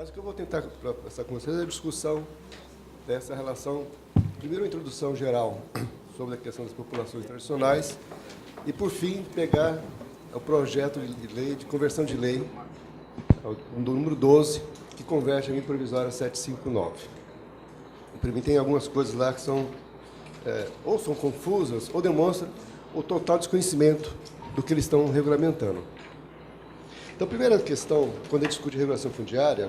Mas o que eu vou tentar passar com vocês é a discussão dessa relação, primeiro a introdução geral sobre a questão das populações tradicionais e, por fim, pegar o projeto de lei, de conversão de lei, do número 12, que converte a lei provisória 759. Para mim, tem algumas coisas lá que são, ou são confusas, ou demonstram o total desconhecimento do que eles estão regulamentando. Então, a primeira questão, quando a gente discute regulação fundiária,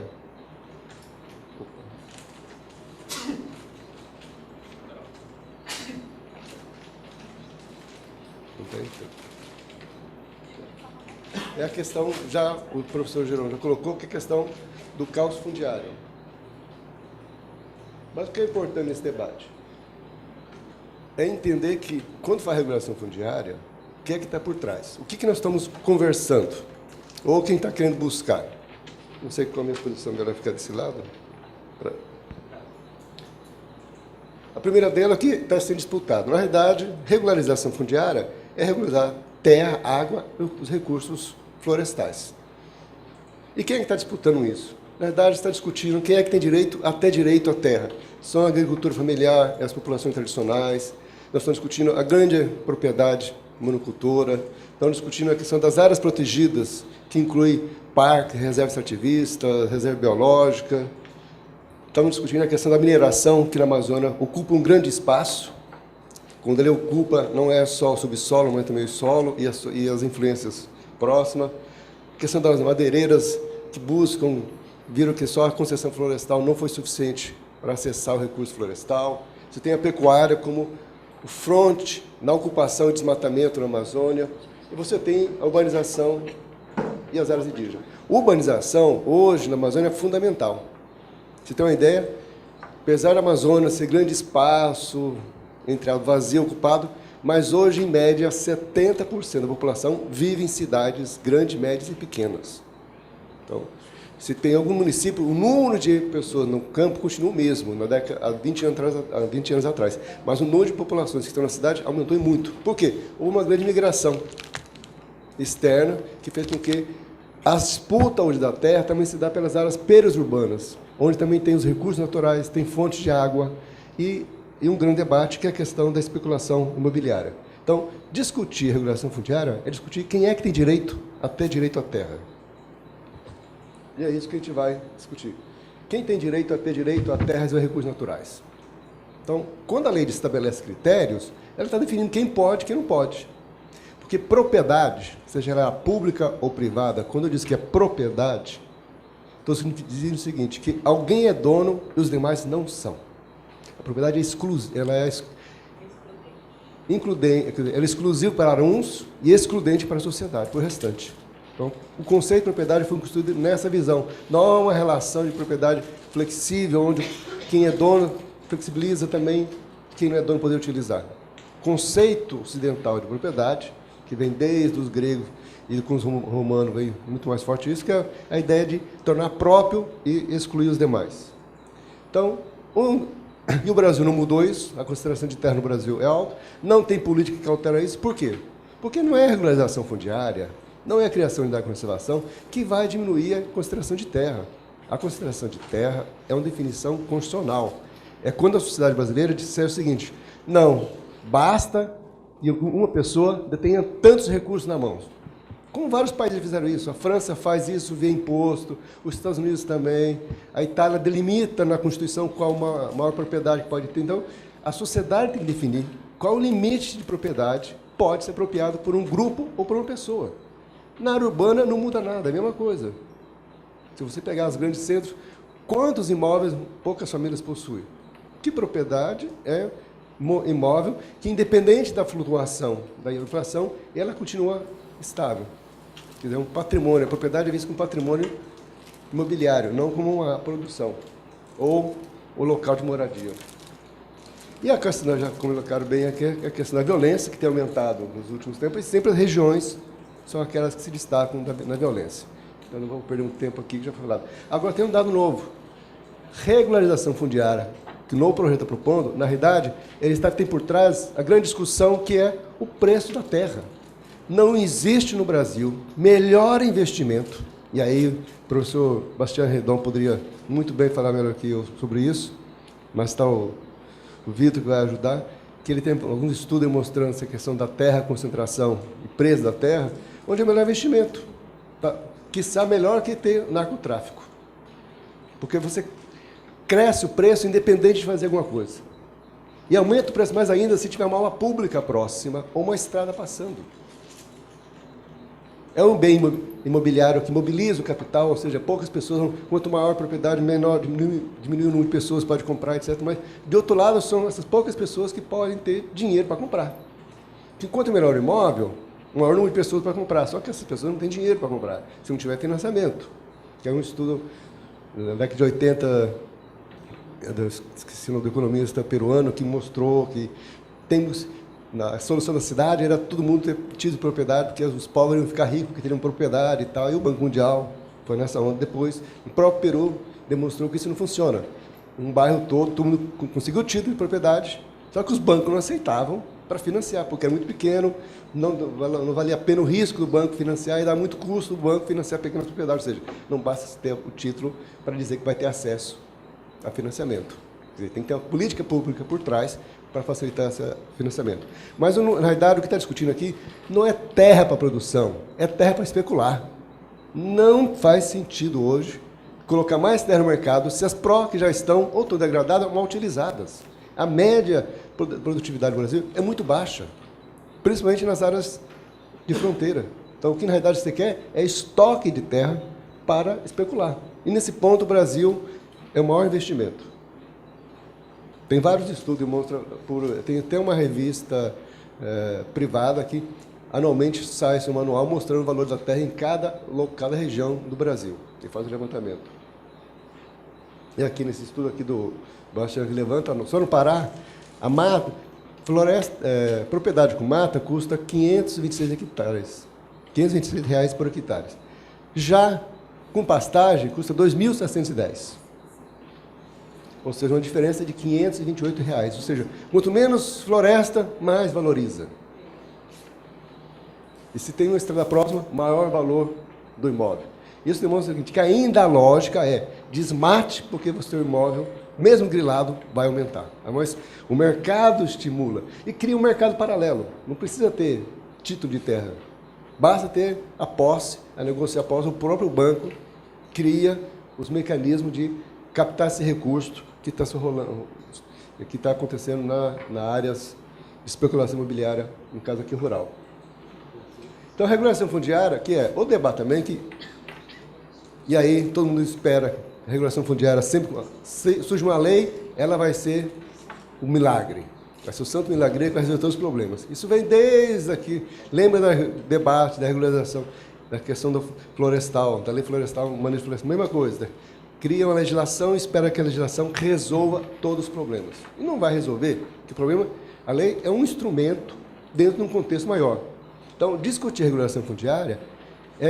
é a questão, já o professor Jerônimo já colocou, que é a questão do caos fundiário. Mas o que é importante nesse debate? É entender que, quando faz regulação fundiária, o que é que está por trás? O que nós estamos conversando? Ou quem está querendo buscar? Não sei qual a minha posição, melhor ficar desse lado. A primeira dela que está sendo disputada. Na realidade, regularização fundiária é regularizar terra, água e os recursos florestais. E quem é que está disputando isso? Na verdade, está discutindo quem é que tem direito à terra. São a agricultura familiar e as populações tradicionais. Nós estamos discutindo a grande propriedade monocultora. Estamos discutindo a questão das áreas protegidas, que inclui parque, reserva extrativista, reserva biológica. Estamos discutindo a questão da mineração, que na Amazônia ocupa um grande espaço. Quando ele ocupa, não é só o subsolo, mas também o solo e as influências próximas. A questão das madeireiras, que viram que só a concessão florestal não foi suficiente para acessar o recurso florestal. Você tem a pecuária como o fronte na ocupação e desmatamento na Amazônia. E você tem a urbanização e as áreas indígenas. Urbanização, hoje, na Amazônia, é fundamental. Você tem uma ideia? Apesar da Amazônia ser grande espaço, entre vazio e ocupado, mas hoje, em média, 70% da população vive em cidades grandes, médias e pequenas. Então, se tem algum município, o número de pessoas no campo continua o mesmo, há 20 anos atrás. Mas o número de populações que estão na cidade aumentou muito. Por quê? Houve uma grande migração externa que fez com que a disputa hoje da terra também se dá pelas áreas periurbanas, onde também tem os recursos naturais, tem fontes de água e um grande debate que é a questão da especulação imobiliária. Então, discutir regulação fundiária é discutir quem é que tem direito a ter direito à terra. E é isso que a gente vai discutir. Quem tem direito a ter direito a terras e recursos naturais? Então, quando a lei estabelece critérios, ela está definindo quem pode e quem não pode. Porque propriedade, seja ela pública ou privada, quando eu digo que é propriedade, estou dizendo o seguinte, que alguém é dono e os demais não são. A propriedade é exclusiva, ela é exclusiva para uns e excludente para a sociedade, para o restante. Então, o conceito de propriedade foi construído nessa visão. Não é uma relação de propriedade flexível, onde quem é dono flexibiliza também quem não é dono poder utilizar. O conceito ocidental de propriedade, que vem desde os gregos e com os romanos veio muito mais forte isso, que é a ideia de tornar próprio e excluir os demais. Então, e o Brasil não mudou isso, a consideração de terra no Brasil é alta, não tem política que altera isso. Por quê? Porque não é a regularização fundiária, não é a criação de unidade de conservação que vai diminuir a consideração de terra. A consideração de terra é uma definição constitucional. É quando a sociedade brasileira disser o seguinte, não, basta que uma pessoa detenha tantos recursos na mão. Como vários países fizeram isso, a França faz isso via imposto, os Estados Unidos também, a Itália delimita na Constituição qual a maior propriedade que pode ter. Então, a sociedade tem que definir qual o limite de propriedade pode ser apropriado por um grupo ou por uma pessoa. Na área urbana não muda nada, é a mesma coisa. Se você pegar os grandes centros, quantos imóveis poucas famílias possuem? Que propriedade é imóvel que, independente da flutuação da inflação, ela continua estável. Quer dizer, um patrimônio, a propriedade é vista como patrimônio imobiliário, não como uma produção, ou o local de moradia. E a questão, já colocaram bem aqui, a questão da violência, que tem aumentado nos últimos tempos, e sempre as regiões são aquelas que se destacam na violência. Então, não vou perder um tempo aqui, que já foi falado. Agora, tem um dado novo. Regularização fundiária, que o novo projeto está propondo, na realidade, tem por trás a grande discussão que é o preço da terra. Não existe no Brasil melhor investimento E aí, o professor Bastião Redon poderia muito bem falar melhor que eu sobre isso, mas está o Vitor que vai ajudar, que ele tem alguns estudos mostrando essa questão da terra, concentração e preço da terra, onde é o melhor investimento. Tá? Quiçá melhor que ter narcotráfico. Porque você cresce o preço independente de fazer alguma coisa. E aumenta o preço mais ainda se tiver uma aula pública próxima ou uma estrada passando. É um bem imobiliário que mobiliza o capital, ou seja, poucas pessoas, quanto maior a propriedade, menor, diminui o número de pessoas que pode comprar, etc. Mas, de outro lado, são essas poucas pessoas que podem ter dinheiro para comprar. Porque quanto melhor o imóvel, maior número de pessoas para comprar. Só que essas pessoas não têm dinheiro para comprar, se não tiver financiamento. Que é um estudo da década de 80, esqueci o nome do economista peruano, que mostrou que temos... A solução da cidade era todo mundo ter tido propriedade, porque os pobres iam ficar ricos, porque teriam propriedade e tal. E o Banco Mundial foi nessa onda depois. O próprio Peru demonstrou que isso não funciona. Um bairro todo mundo conseguiu título de propriedade, só que os bancos não aceitavam para financiar, porque era muito pequeno, não valia a pena o risco do banco financiar e dá muito custo do banco financiar pequenas propriedades. Ou seja, não basta ter o título para dizer que vai ter acesso a financiamento. Quer dizer, tem que ter uma política pública por trás para facilitar esse financiamento. Mas, na realidade, o que está discutindo aqui não é terra para produção, é terra para especular. Não faz sentido hoje colocar mais terra no mercado se as pró que já estão ou estão degradadas ou mal utilizadas. A média produtividade do Brasil é muito baixa, principalmente nas áreas de fronteira. Então, o que, na realidade, você quer é estoque de terra para especular. E, nesse ponto, o Brasil é o maior investimento. Tem vários estudos que mostram, tem até uma revista privada que anualmente sai esse manual mostrando o valor da terra em cada região do Brasil. E faz o levantamento. E aqui nesse estudo aqui do Bastião que levanta, só no Pará, a mata, propriedade com mata custa 526 hectares. R$526 por hectare. Já com pastagem custa 2.710. Ou seja, uma diferença de R$528. Ou seja, quanto menos floresta, mais valoriza. E se tem uma estrada próxima, maior valor do imóvel. Isso demonstra o seguinte, que ainda a lógica é desmate, porque o seu imóvel, mesmo grilado, vai aumentar. Mas o mercado estimula e cria um mercado paralelo. Não precisa ter título de terra. Basta ter a posse, a negociar a posse. O próprio banco cria os mecanismos de captar esse recurso que está acontecendo na áreas de especulação imobiliária, no caso aqui rural. Então, a regulação fundiária, que é o debate também, e aí todo mundo espera, a regulação fundiária sempre, surge uma lei, ela vai ser um milagre, vai ser o santo milagre que vai resolver todos os problemas. Isso vem desde aqui, lembra do debate da regularização, da questão do florestal, da lei florestal, manejo florestal, mesma coisa, né? Cria uma legislação e espera que a legislação resolva todos os problemas. E não vai resolver, porque o problema, a lei é um instrumento dentro de um contexto maior. Então, discutir regulação fundiária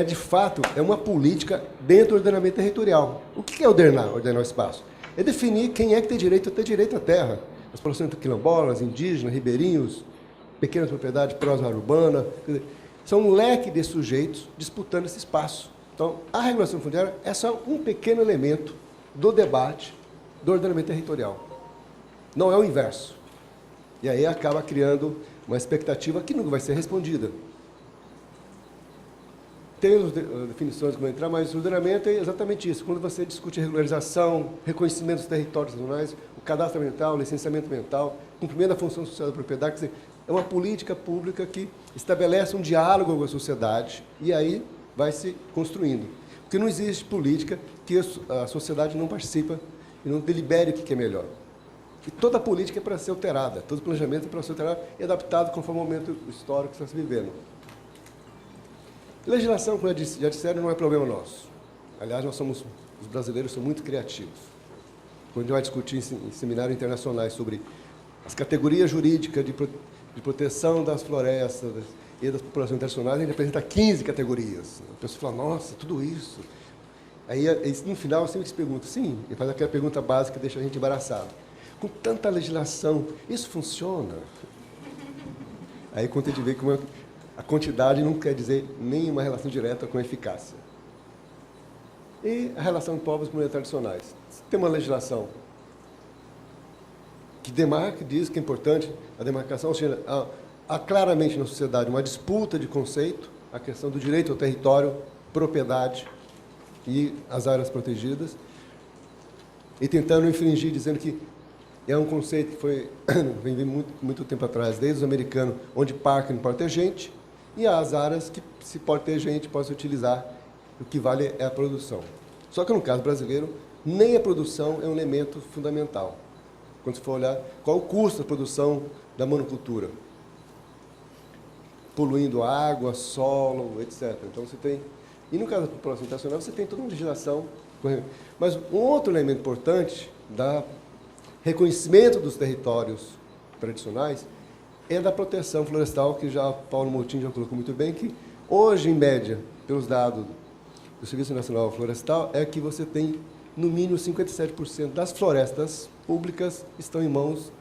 de fato, uma política dentro do ordenamento territorial. O que é ordenar o espaço? É definir quem é que tem direito a ter direito à terra. As populações quilombolas, indígenas, ribeirinhos, pequenas propriedades, próxima urbana. São um leque de sujeitos disputando esse espaço. Então, a regulação fundiária é só um pequeno elemento do debate do ordenamento territorial. Não é o inverso. E aí acaba criando uma expectativa que nunca vai ser respondida. Tem as definições que vão entrar, mas o ordenamento é exatamente isso. Quando você discute regularização, reconhecimento dos territórios nacionais, o cadastro ambiental, o licenciamento ambiental, cumprimento da função social da propriedade, quer dizer, é uma política pública que estabelece um diálogo com a sociedade e aí vai se construindo. Porque não existe política que a sociedade não participa e não delibere o que é melhor. E toda política é para ser alterada, todo planejamento é para ser alterado e adaptado conforme o momento histórico que está se vivendo. Legislação, como já disseram, não é problema nosso. Aliás, os brasileiros são muito criativos. Quando a gente vai discutir em seminários internacionais sobre as categorias jurídicas de proteção das florestas e das populações internacionais, a gente apresenta 15 categorias. A pessoa fala, nossa, tudo isso. Aí, no final, eu sempre se pergunta, sim, e faz aquela pergunta básica que deixa a gente embaraçado. Com tanta legislação, isso funciona? Aí, quando a gente vê como a quantidade não quer dizer nem uma relação direta com a eficácia. E a relação de povos e comunidades tradicionais. Tem uma legislação que demarca, diz que é importante a demarcação, ou seja, há claramente na sociedade uma disputa de conceito, a questão do direito ao território, propriedade e as áreas protegidas, e tentando infringir, dizendo que é um conceito que vem muito tempo atrás, desde os americanos, onde parque não pode ter gente, e as áreas que se pode ter gente, pode se utilizar, o que vale é a produção. Só que no caso brasileiro, nem a produção é um elemento fundamental. Quando você for olhar qual o custo da produção da monocultura, poluindo água, solo, etc. Então você tem, e no caso da população internacional, você tem toda uma legislação. Mas um outro elemento importante da reconhecimento dos territórios tradicionais é da proteção florestal, que já Paulo Moutinho já colocou muito bem, que hoje, em média, pelos dados do Serviço Nacional Florestal, é que você tem, no mínimo, 57% das florestas públicas estão em mãos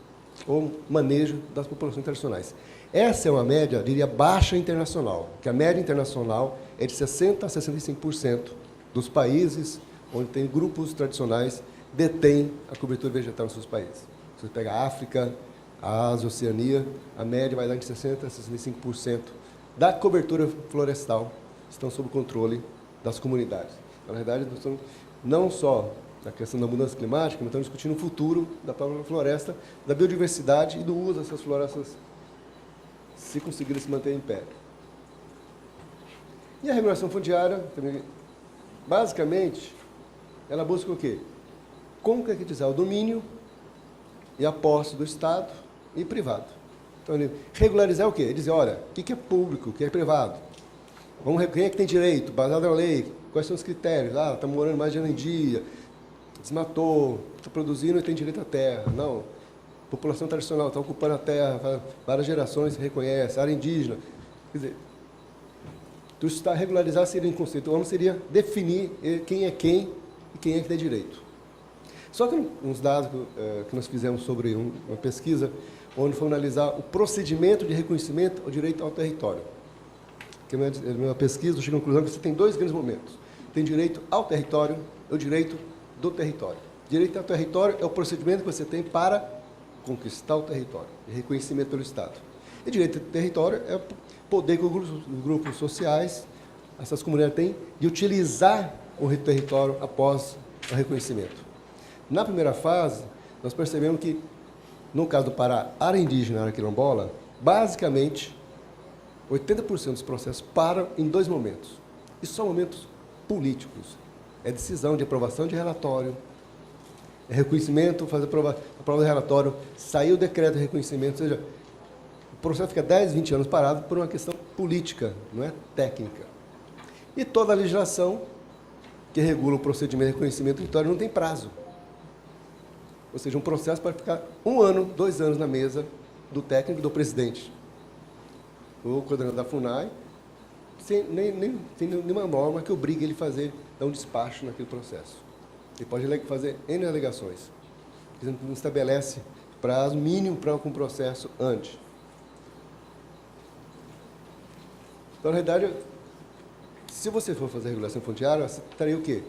ou manejo das populações tradicionais. Essa é uma média, diria, baixa internacional, que a média internacional é de 60% a 65% dos países onde tem grupos tradicionais detêm a cobertura vegetal nos seus países. Se você pega a África, a Ásia, a Oceania, a média vai dar de 60% a 65% da cobertura florestal estão sob o controle das comunidades. Na verdade, nós estamos não só na questão da mudança climática, mas estamos discutindo o futuro da própria floresta, da biodiversidade e do uso dessas florestas, se conseguirem se manter em pé. E a regulação fundiária, também, basicamente, ela busca o quê? Concretizar o domínio e a posse do Estado e privado. Então, regularizar o quê? Dizer, olha, o que é público, o que é privado? Quem é que tem direito, baseado na lei, quais são os critérios? Está morando mais de ano em dia, desmatou, está produzindo e tem direito à terra. Não, população tradicional está ocupando a terra, várias gerações se reconhece, área indígena. Quer dizer, regularizar seria um conceito, o homem seria definir quem é quem e quem é que tem direito. Só que uns dados que nós fizemos sobre uma pesquisa, onde foi analisar o procedimento de reconhecimento ao direito ao território. Que é uma pesquisa, eu chego à conclusão que você tem dois grandes momentos. Tem direito ao território e o direito do território. Direito ao território é o procedimento que você tem para conquistar o território, e reconhecimento pelo Estado. E direito ao território é o poder que os grupos sociais, essas comunidades têm, de utilizar o território após o reconhecimento. Na primeira fase, nós percebemos que, no caso do Pará, área indígena e área quilombola, basicamente, 80% dos processos param em dois momentos. E são momentos políticos. É decisão de aprovação de relatório, é reconhecimento, fazer a prova do relatório, saiu o decreto de reconhecimento, ou seja, o processo fica 10, 20 anos parado por uma questão política, não é técnica. E toda a legislação que regula o procedimento de reconhecimento do território não tem prazo. Ou seja, um processo pode ficar 1 ano, 2 anos na mesa do técnico e do presidente. O coordenador da FUNAI, sem nenhuma norma que obrigue ele a dar um despacho naquele processo. Ele pode fazer N alegações. Ele não estabelece prazo mínimo para um processo antes. Então, na realidade, se você for fazer regulação fundiária, você estaria o quê?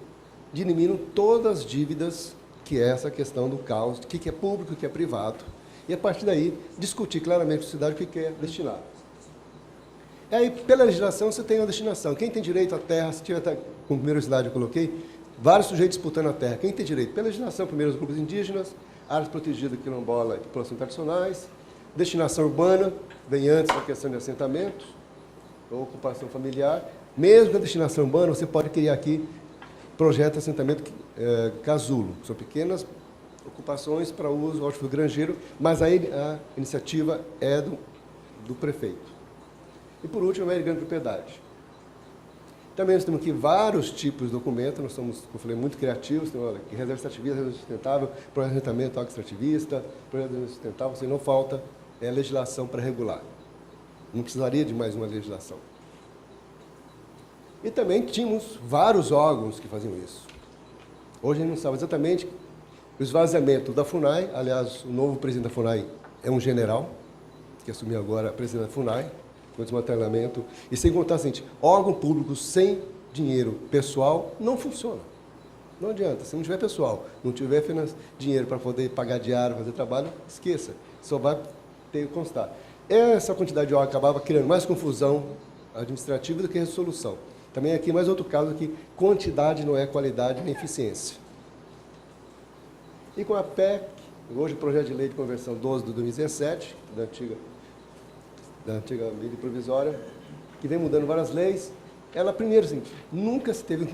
Diminuindo todas as dívidas, que é essa questão do caos, o que é público e o que é privado. E, a partir daí, discutir claramente com a sociedade o que quer destinar. E aí, pela legislação, você tem uma destinação. Quem tem direito à terra, se tiver, como primeira slide eu coloquei, vários sujeitos disputando a terra. Quem tem direito? Pela legislação, primeiro, os grupos indígenas, áreas protegidas, quilombola e populações tradicionais. Destinação urbana, vem antes da questão de assentamentos, ou ocupação familiar. Mesmo na destinação urbana, você pode criar aqui projeto de assentamento casulo. São pequenas ocupações para uso hortícola granjeiro, mas aí a iniciativa é do prefeito. E, por último, a média de grande propriedade. Também nós temos aqui vários tipos de documentos, nós somos, como eu falei, muito criativos, temos, olha, reserva extrativista, reserva sustentável, projeto de assentamento extrativista, projeto de sustentável, você não falta legislação para regular. Não precisaria de mais uma legislação. E também tínhamos vários órgãos que faziam isso. Hoje a gente não sabe exatamente o esvaziamento da FUNAI, aliás, o novo presidente da FUNAI é um general, que assumiu agora a presidência da FUNAI, com desmantelamento, e sem contar o seguinte, órgão público sem dinheiro pessoal não funciona. Não adianta. Se não tiver pessoal, não tiver dinheiro para poder pagar diário, fazer trabalho, esqueça. Só vai ter que constar. Essa quantidade de órgãos acabava criando mais confusão administrativa do que resolução. Também aqui mais outro caso que quantidade não é qualidade nem eficiência. E com a PEC, hoje o projeto de lei de conversão 12 de 2017, da antiga medida provisória, que vem mudando várias leis, ela primeiro, assim, nunca se teve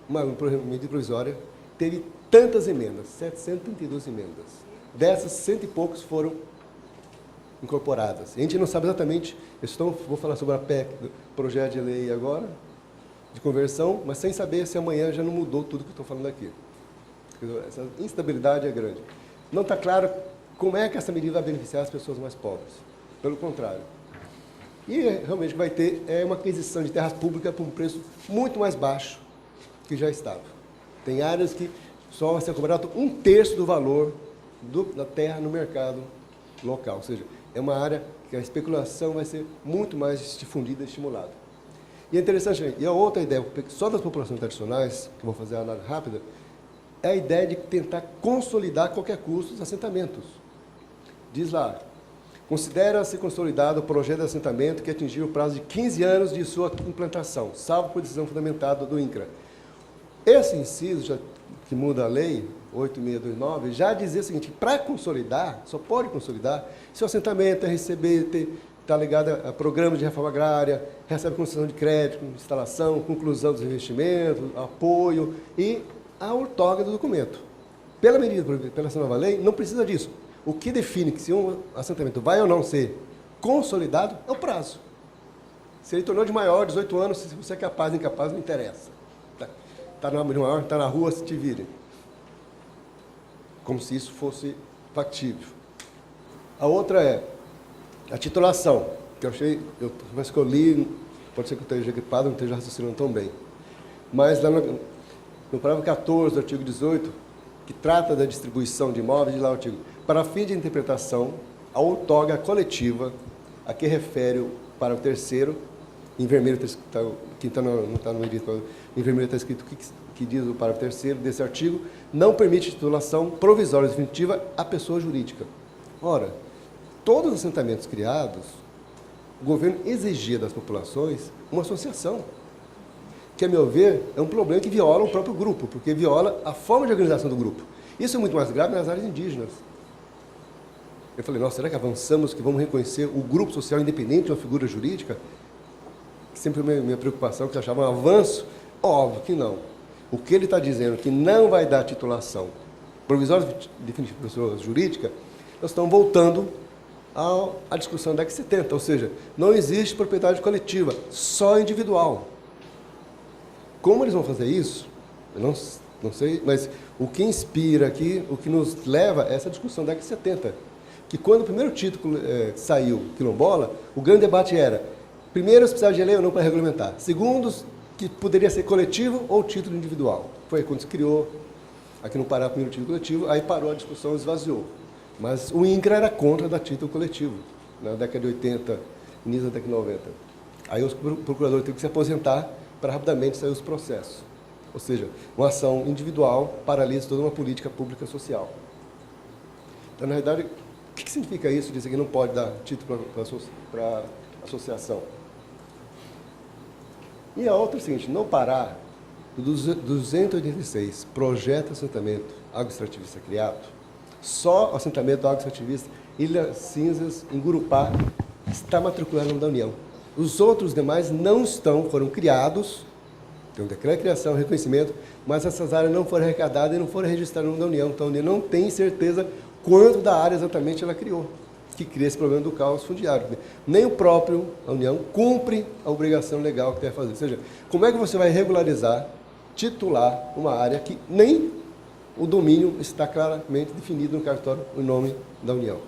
uma medida provisória, teve tantas emendas, 732 emendas. Dessas, 100 e poucos foram incorporadas. A gente não sabe exatamente, vou falar sobre a PEC, do projeto de lei agora, de conversão, mas sem saber se amanhã já não mudou tudo que eu estou falando aqui. Essa instabilidade é grande. Não está claro como é que essa medida vai beneficiar as pessoas mais pobres. Pelo contrário. E realmente vai ter uma aquisição de terras públicas por um preço muito mais baixo que já estava. Tem áreas que só vai ser cobrado 1/3 do valor da terra no mercado local. Ou seja, é uma área que a especulação vai ser muito mais difundida e estimulada. E é interessante, e a outra ideia, só das populações tradicionais, que eu vou fazer a análise rápida, é a ideia de tentar consolidar a qualquer custo os assentamentos. Diz lá, considera-se consolidado o projeto de assentamento que atingiu o prazo de 15 anos de sua implantação, salvo por decisão fundamentada do INCRA. Esse inciso, que muda a lei 8629, já dizia o seguinte, para consolidar, só pode consolidar se o assentamento RCB está ligado a programas de reforma agrária, recebe concessão de crédito, instalação, conclusão dos investimentos, apoio e a outorga do documento. Pela essa nova lei, não precisa disso. O que define que se um assentamento vai ou não ser consolidado é o prazo. Se ele tornou de maior, 18 anos, se você é capaz ou incapaz, não interessa. Está maior, está na rua, se te virem. Como se isso fosse factível. A outra é a titulação, que eu achei, mas que eu li, pode ser que eu esteja gripado, não esteja raciocinando tão bem. Mas lá no parágrafo 14 do artigo 18, que trata da distribuição de imóveis, diz lá o artigo, para fim de interpretação, a outorga coletiva, a que refere o parágrafo terceiro, em vermelho, que não está no edital, em vermelho está escrito o que diz o parágrafo terceiro desse artigo, não permite titulação provisória e definitiva à pessoa jurídica. Ora, todos os assentamentos criados, o governo exigia das populações uma associação, que, a meu ver, é um problema que viola o próprio grupo, porque viola a forma de organização do grupo. Isso é muito mais grave nas áreas indígenas. Eu falei, nossa, será que avançamos, que vamos reconhecer o grupo social independente de uma figura jurídica? Sempre minha preocupação, que eu achava um avanço. Óbvio que não. O que ele está dizendo, que não vai dar titulação provisória definitiva de pessoa jurídica, nós estamos voltando à discussão da DEC 70, ou seja, não existe propriedade coletiva, só individual. Como eles vão fazer isso? Eu não sei, mas o que inspira aqui, o que nos leva a essa discussão da DEC 70, que quando o primeiro título saiu, quilombola, o grande debate era, primeiro, se precisava de lei ou não para regulamentar. Segundo, que poderia ser coletivo ou título individual. Foi quando se criou, aqui no Pará, o primeiro título coletivo, aí parou a discussão, esvaziou. Mas o INCRA era contra dar título coletivo, na década de 80, início da década de 90. Aí os procuradores teve que se aposentar para rapidamente sair os processos. Ou seja, uma ação individual paralisa toda uma política pública social. Então, na realidade, o que significa isso? Dizer que não pode dar título para associação. E a outra é o seguinte, no Pará, dos 286 projetos de assentamento agroextrativista criado, só o assentamento agroextrativista Ilha Cinzas, em Gurupá, está matriculado no nome da União. Os outros demais não foram criados, tem um decreto de criação, reconhecimento, mas essas áreas não foram arrecadadas e não foram registradas no nome da União. Então, a União não tem certeza quanto da área exatamente ela criou, que cria esse problema do caos fundiário. Nem o próprio a União cumpre a obrigação legal que deve fazer. Ou seja, como é que você vai regularizar, titular uma área que nem o domínio está claramente definido no cartório, o nome da União?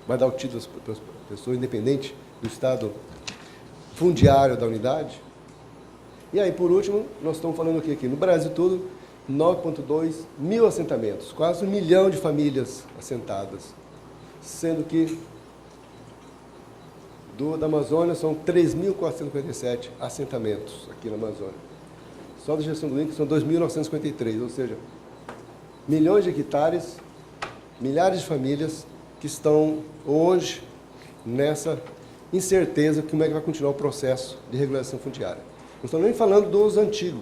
Vai dar o título para as pessoas independente do estado fundiário da unidade? E aí, por último, nós estamos falando aqui no Brasil todo, 9,2 mil assentamentos, quase 1 milhão de famílias assentadas, sendo que da Amazônia são 3.457 assentamentos aqui na Amazônia. só da gestão do INCRA são 2.953, ou seja, milhões de hectares, milhares de famílias que estão hoje nessa incerteza de como é que vai continuar o processo de regularização fundiária. Não estamos nem falando dos antigos,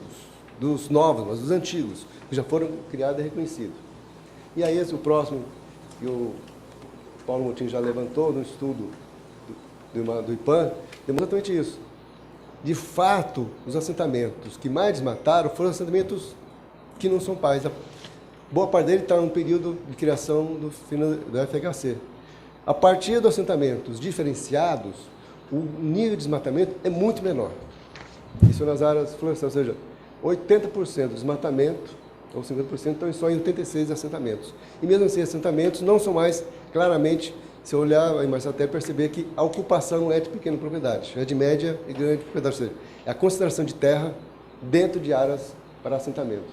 dos novos, mas dos antigos, que já foram criados e reconhecidos. E aí esse, o próximo, que o Paulo Moutinho já levantou no estudo do IPAN, demonstra exatamente isso. De fato, os assentamentos que mais desmataram foram assentamentos que não são pais. Boa parte dele está no período de criação do FHC. A partir dos assentamentos diferenciados, o nível de desmatamento é muito menor. Isso nas áreas florestais, ou seja, 80% do desmatamento, ou 50%, estão só em 86 assentamentos. E mesmo assim, assentamentos não são mais, claramente, se eu olhar em mais satélite, perceber que a ocupação é de pequena propriedade, é de média e grande propriedade, ou seja, é a concentração de terra dentro de áreas para assentamentos.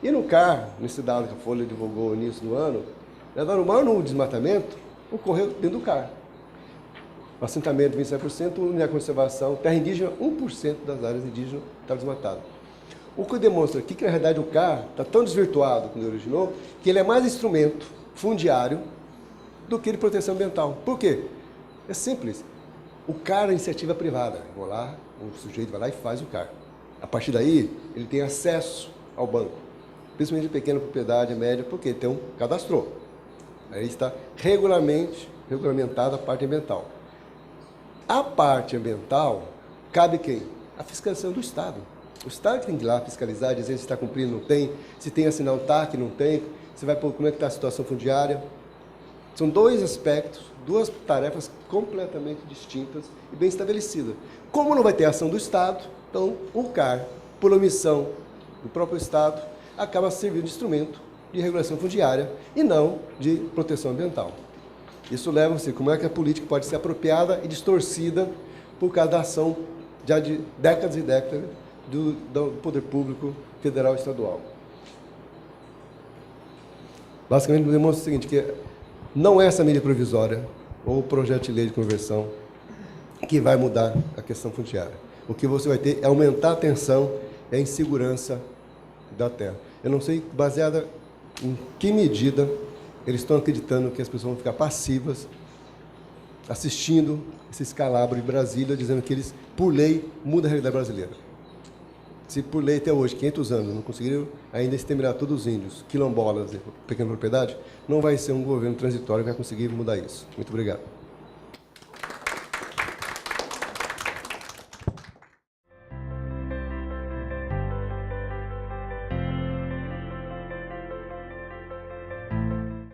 E no CAR, nesse dado que a Folha divulgou no início do ano, o maior número de desmatamento ocorreu dentro do CAR. O assentamento 27%, unidade de conservação, terra indígena, 1% das áreas indígenas está desmatada. O que demonstra aqui que, na realidade, o CAR está tão desvirtuado quando ele originou, que ele é mais instrumento fundiário do que de proteção ambiental. Por quê? É simples. O CAR é iniciativa privada. Vou lá, o sujeito vai lá e faz o CAR. A partir daí, ele tem acesso ao banco, principalmente de pequena propriedade, média, porque ele tem um cadastro. Aí está regulamentada a parte ambiental. A parte ambiental, cabe quem? A fiscalização do Estado. O Estado que tem que ir lá fiscalizar, dizer se está cumprindo, não tem, se tem assinar um TAC, não tem, se vai pôr como é que está a situação fundiária. São dois aspectos, duas tarefas completamente distintas e bem estabelecidas. Como não vai ter ação do Estado, então o CAR, por omissão do próprio Estado, acaba servindo de instrumento de regulação fundiária e não de proteção ambiental. Isso leva-se como é que a política pode ser apropriada e distorcida por causa da ação já de décadas e décadas do poder público federal e estadual. Basicamente, demonstra o seguinte, que não é essa medida provisória ou o projeto de lei de conversão que vai mudar a questão fundiária. O que você vai ter é aumentar a tensão e a insegurança da terra. Eu não sei, baseada em que medida eles estão acreditando que as pessoas vão ficar passivas assistindo esse escalabro de Brasília, dizendo que eles, por lei, mudam a realidade brasileira. Se por lei até hoje, 500 anos, não conseguiram ainda exterminar todos os índios, quilombolas e pequena propriedade, não vai ser um governo transitório que vai conseguir mudar isso. Muito obrigado.